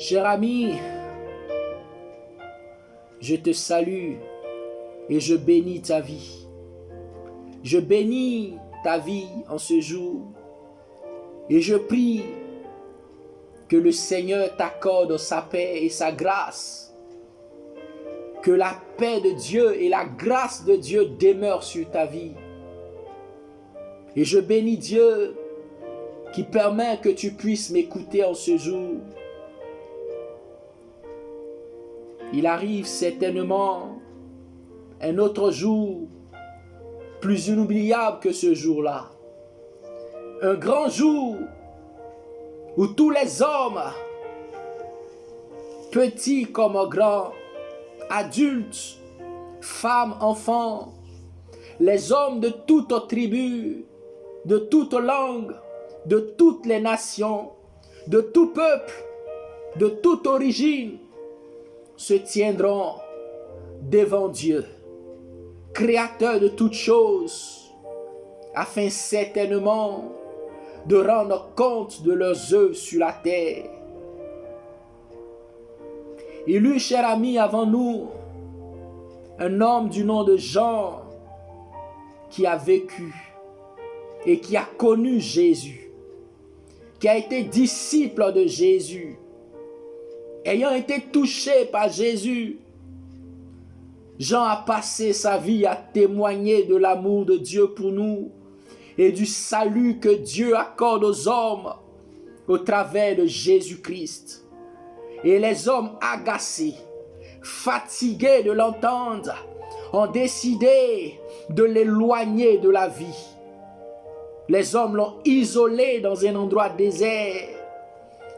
Cher ami, je te salue et je bénis ta vie. Je bénis ta vie en ce jour et je prie que le Seigneur t'accorde sa paix et sa grâce. Que la paix de Dieu et la grâce de Dieu demeurent sur ta vie. Et je bénis Dieu qui permet que tu puisses m'écouter en ce jour. Il arrive certainement un autre jour plus inoubliable que ce jour-là. Un grand jour où tous les hommes, petits comme grands, adultes, femmes, enfants, les hommes de toutes tribus, de toutes langues, de toutes les nations, de tout peuple, de toute origine, se tiendront devant Dieu, créateur de toutes choses, afin certainement de rendre compte de leurs œuvres sur la terre. Il eut, cher ami, avant nous, un homme du nom de Jean qui a vécu et qui a connu Jésus, qui a été disciple de Jésus. Ayant été touché par Jésus, Jean a passé sa vie à témoigner de l'amour de Dieu pour nous et du salut que Dieu accorde aux hommes au travers de Jésus-Christ. Et les hommes agacés, fatigués de l'entendre, ont décidé de l'éloigner de la vie. Les hommes l'ont isolé dans un endroit désert,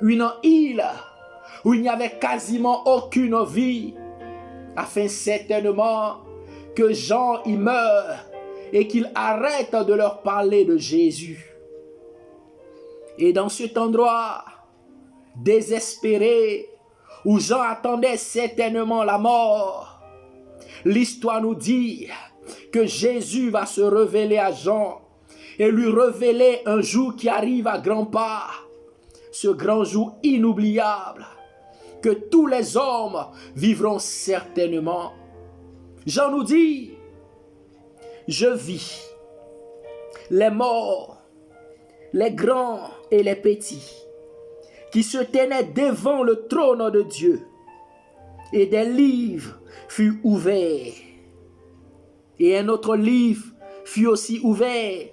une île où il n'y avait quasiment aucune vie, afin certainement que Jean y meure et qu'il arrête de leur parler de Jésus. Et dans cet endroit désespéré, où Jean attendait certainement la mort, l'histoire nous dit que Jésus va se révéler à Jean et lui révéler un jour qui arrive à grands pas, ce grand jour inoubliable que tous les hommes vivront certainement. Jean nous dit: je vis les morts, les grands et les petits, qui se tenaient devant le trône de Dieu, et des livres furent ouverts. Et un autre livre fut aussi ouvert,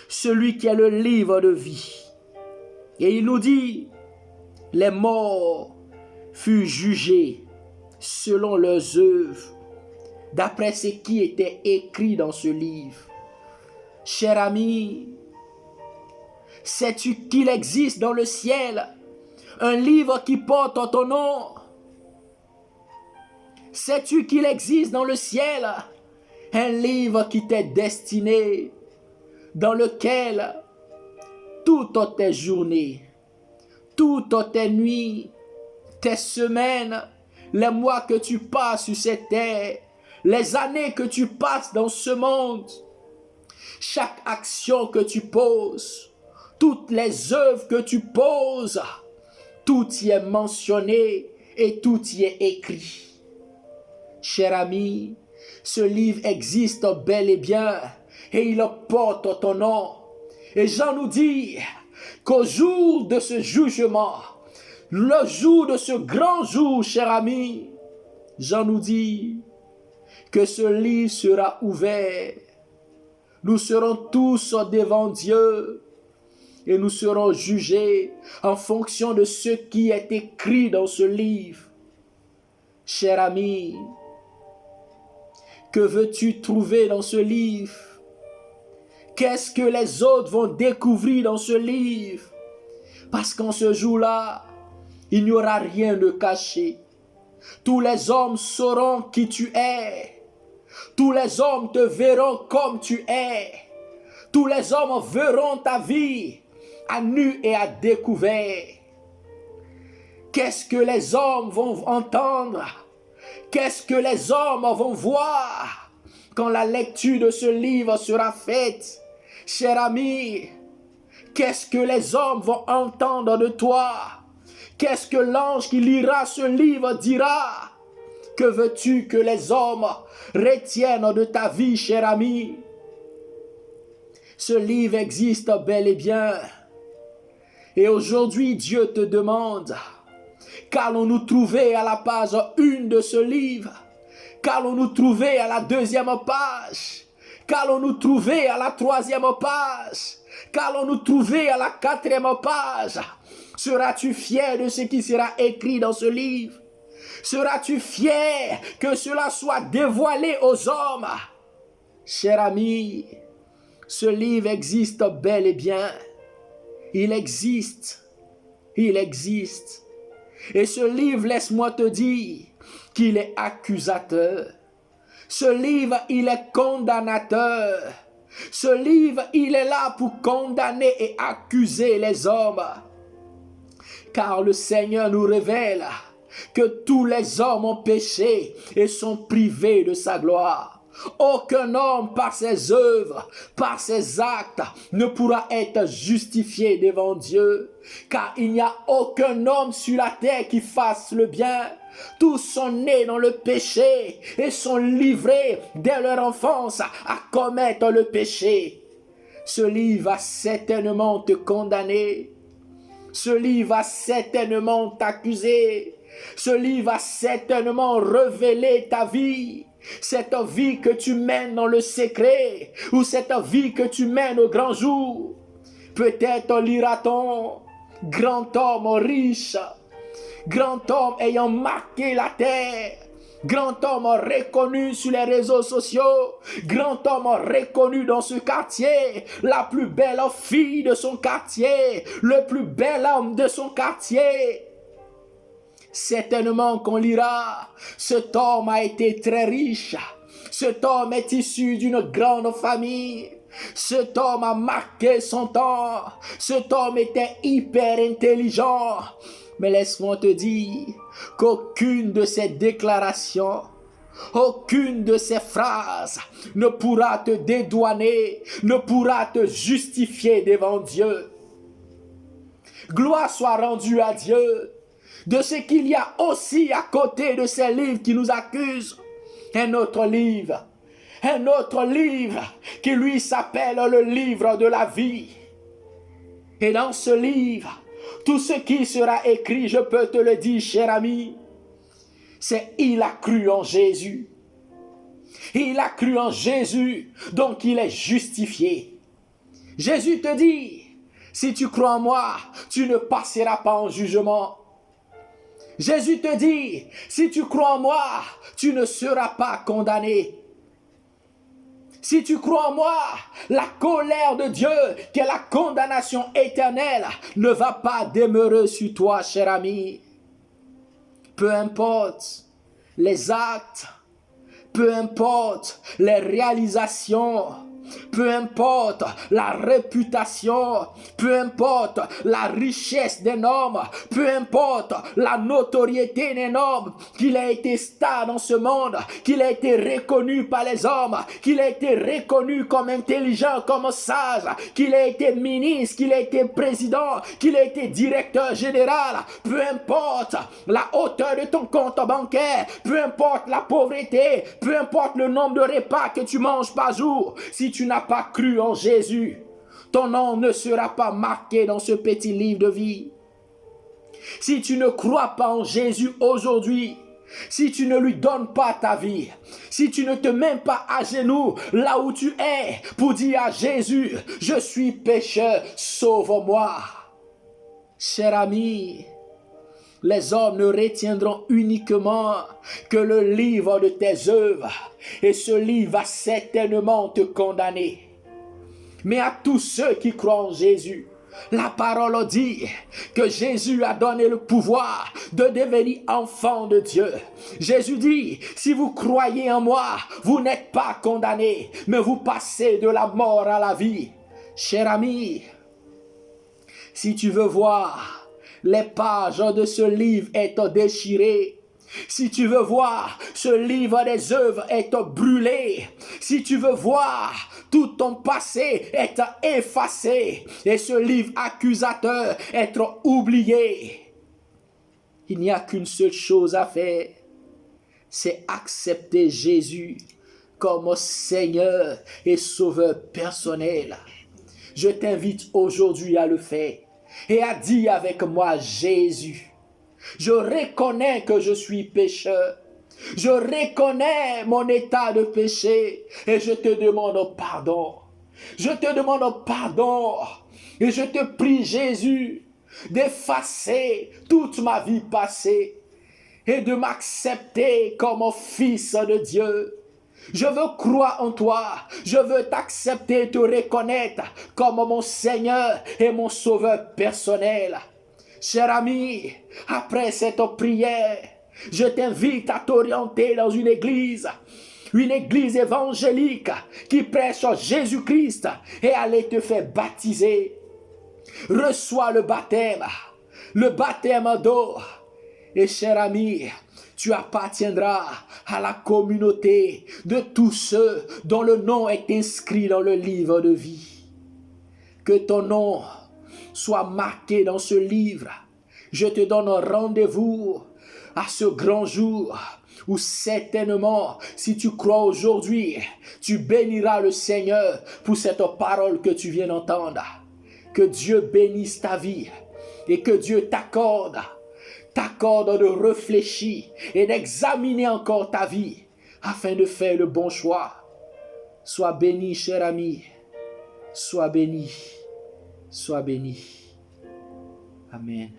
celui qui est le livre de vie. Et il nous dit: les morts furent jugés selon leurs œuvres, d'après ce qui était écrit dans ce livre. Cher ami, sais-tu qu'il existe dans le ciel un livre qui porte ton nom? Sais-tu qu'il existe dans le ciel un livre qui t'est destiné, dans lequel toutes tes journées, toutes tes nuits, tes semaines, les mois que tu passes sur cette terre, les années que tu passes dans ce monde, chaque action que tu poses, toutes les œuvres que tu poses, tout y est mentionné et tout y est écrit. Cher ami, ce livre existe bel et bien et il porte ton nom. Et Jean nous dit qu'au jour de ce jugement, le jour de ce grand jour, cher ami, Jean nous dit que ce livre sera ouvert. Nous serons tous devant Dieu et nous serons jugés en fonction de ce qui est écrit dans ce livre. Cher ami, que veux-tu trouver dans ce livre? Qu'est-ce que les autres vont découvrir dans ce livre? Parce qu'en ce jour-là, il n'y aura rien de caché. Tous les hommes sauront qui tu es. Tous les hommes te verront comme tu es. Tous les hommes verront ta vie à nu et à découvert. Qu'est-ce que les hommes vont entendre? Qu'est-ce que les hommes vont voir quand la lecture de ce livre sera faite? Cher ami, qu'est-ce que les hommes vont entendre de toi? Qu'est-ce que l'ange qui lira ce livre dira? Que veux-tu que les hommes retiennent de ta vie, cher ami? Ce livre existe bel et bien. Et aujourd'hui, Dieu te demande, qu'allons-nous trouver à la page 1 de ce livre? Qu'allons-nous trouver à la 2e page? Qu'allons-nous trouver à la 3e page? Qu'allons-nous trouver à la 4e page? Seras-tu fier de ce qui sera écrit dans ce livre? Seras-tu fier que cela soit dévoilé aux hommes? Cher ami, ce livre existe bel et bien. Il existe. Il existe. Et ce livre, laisse-moi te dire qu'il est accusateur. Ce livre, il est condamnateur. Ce livre, il est là pour condamner et accuser les hommes. Car le Seigneur nous révèle que tous les hommes ont péché et sont privés de sa gloire. Aucun homme par ses œuvres, par ses actes, ne pourra être justifié devant Dieu. Car il n'y a aucun homme sur la terre qui fasse le bien. Tous sont nés dans le péché et sont livrés dès leur enfance à commettre le péché. Ce livre va certainement te condamner. Ce livre va certainement t'accuser. Ce livre va certainement révéler ta vie. Cette vie que tu mènes dans le secret ou cette vie que tu mènes au grand jour. Peut-être lira-t-on grand homme riche, grand homme ayant marqué la terre, grand homme reconnu sur les réseaux sociaux, grand homme reconnu dans ce quartier, la plus belle fille de son quartier, le plus bel homme de son quartier. Certainement qu'on lira, cet homme a été très riche, cet homme est issu d'une grande famille, cet homme a marqué son temps, cet homme était hyper intelligent. Mais laisse-moi te dire qu'aucune de ces déclarations, aucune de ces phrases ne pourra te dédouaner, ne pourra te justifier devant Dieu. Gloire soit rendue à Dieu de ce qu'il y a aussi à côté de ces livres qui nous accusent. Un autre livre qui lui s'appelle le livre de la vie. Et dans ce livre, tout ce qui sera écrit, je peux te le dire, cher ami, c'est il a cru en Jésus. Il a cru en Jésus, donc il est justifié. Jésus te dit, si tu crois en moi, tu ne passeras pas en jugement. Jésus te dit, si tu crois en moi, tu ne seras pas condamné. Si tu crois en moi, la colère de Dieu, qui est la condamnation éternelle, ne va pas demeurer sur toi, cher ami. Peu importe les actes, peu importe les réalisations, peu importe la réputation, peu importe la richesse d'un homme, peu importe la notoriété d'un homme, qu'il a été star dans ce monde, qu'il a été reconnu par les hommes, qu'il a été reconnu comme intelligent, comme sage, qu'il a été ministre, qu'il a été président, qu'il a été directeur général, peu importe la hauteur de ton compte bancaire, peu importe la pauvreté, peu importe le nombre de repas que tu manges par jour, si tu n'as pas cru en Jésus, ton nom ne sera pas marqué dans ce petit livre de vie. Si tu ne crois pas en Jésus aujourd'hui, si tu ne lui donnes pas ta vie, si tu ne te mets pas à genoux là où tu es pour dire à Jésus, je suis pécheur, sauve-moi. Cher ami, les hommes ne retiendront uniquement que le livre de tes œuvres. Et ce livre va certainement te condamner. Mais à tous ceux qui croient en Jésus, la parole dit que Jésus a donné le pouvoir de devenir enfant de Dieu. Jésus dit, si vous croyez en moi, vous n'êtes pas condamnés, mais vous passez de la mort à la vie. Cher ami, si tu veux voir les pages de ce livre être déchirées, si tu veux voir ce livre des œuvres être brûlé, si tu veux voir tout ton passé être effacé et ce livre accusateur être oublié, Il n'y a qu'une seule chose à faire, c'est accepter Jésus comme Seigneur et Sauveur personnel. Je t'invite aujourd'hui à le faire et à dire avec moi, Jésus, je reconnais que je suis pécheur. Je reconnais mon état de péché et je te demande pardon. Je te demande pardon et je te prie, Jésus, d'effacer toute ma vie passée et de m'accepter comme fils de Dieu. Je veux croire en toi. Je veux t'accepter et te reconnaître comme mon Seigneur et mon Sauveur personnel. Cher ami, après cette prière, je t'invite à t'orienter dans une église évangélique qui prêche Jésus-Christ et aller te faire baptiser. Reçois le baptême d'eau. Et cher ami, tu appartiendras à la communauté de tous ceux dont le nom est inscrit dans le livre de vie. Que ton nom soit marqué dans ce livre. Je te donne rendez-vous à ce grand jour où certainement, si tu crois aujourd'hui, tu béniras le Seigneur pour cette parole que tu viens d'entendre. Que Dieu bénisse ta vie et que Dieu t'accorde de réfléchir et d'examiner encore ta vie afin de faire le bon choix. Sois béni, cher ami. Sois béni. Sois béni. Amen.